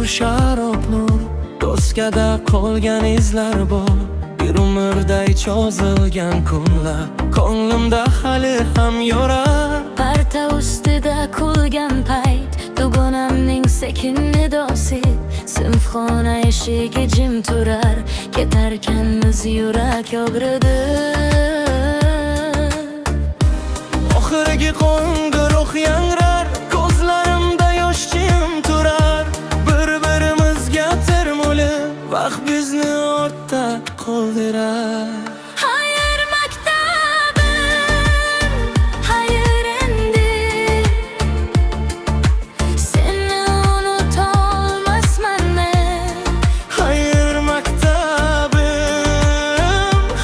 sharob nur, doskada qolgan izlar bor. Bir umrday cho'zilgan kunlar ko'nglimda hali ham yorar. Parta ustida kulgan payt, dugonamning sekin nidosi, sinfxona eshigi jim turar, ketarkanmiz yurak og'ridi. Oxirgi qo'ng'iroq yangrar, ko'zlarimda yosh jim turar. Bir-birimizga termulib, vaqt bizni ortda qoldirar. Hayır maktabim, hayır endi, seni unutolmasman men. Hayır maktabim,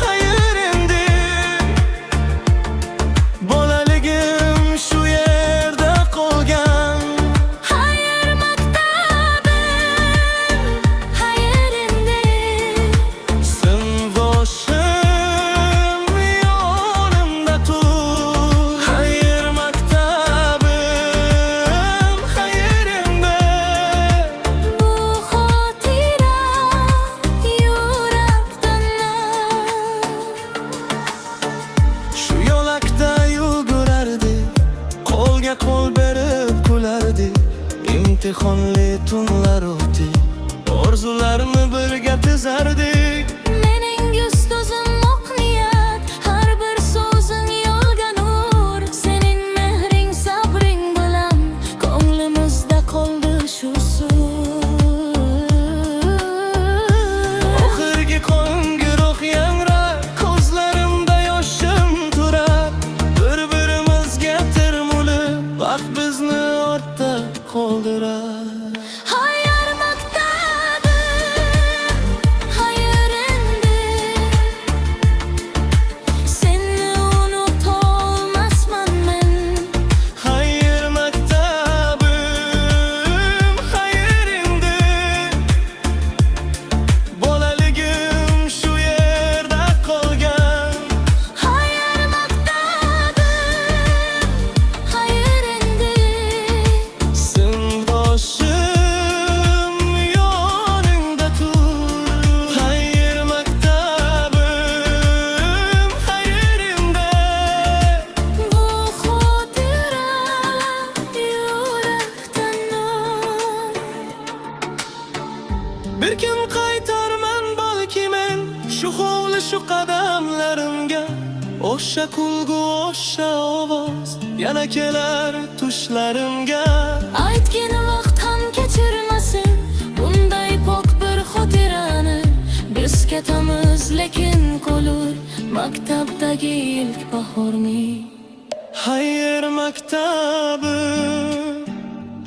hayır endi, bolaligim shu yerda qolgan. Hayır maktabim, hayır endi, Sinfdoshim yonimda tur. Hayır maktabim, hayır endi, bu xotira yurakdan shu yo'lakda yugurardik, qo'lga qo'l berib kulardik. Imtihonli tunlar o'tdik, orzularni birga tizardik. mening yuz-ko'zim oq niyat, har bir so'zing yo'lga nur. Sening mehring, sabring bilan ko'nglimizda qoldi shu Oxirgi qo'ng'iroq yangrar, ko'zlarimda yoshim turar. Bir-birimizga termulib, vaqt bizni ortda qoldirar. Hayır maktabim, hayır endi, seni unutolmasman men. Hayır maktabim, hayır endi, bolaligim shu yerda qolgan. Hayır maktabim, hayır endi, Sinfdoshim yoningda tur. Hayır maktabim, hayır endi, bu xotira yurakdan nur. bir kun qaytarman balki men shu hovli, shu qadamlarimga. O'sha kulgu, o'sha ovoz yana kelar tushlarimga. Aytgin vaqt ham kechirmasin bunday pok bir xotirani. Biz ketamiz lekin qolur maktabdagi ilk bahorning. Hayır maktabim,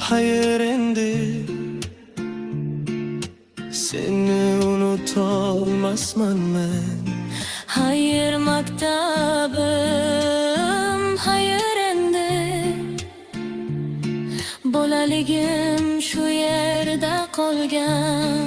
hayır endi, seni unutolmasman men. Hayır maktabim, hayır endi, bolaligim shu yerda qolgan.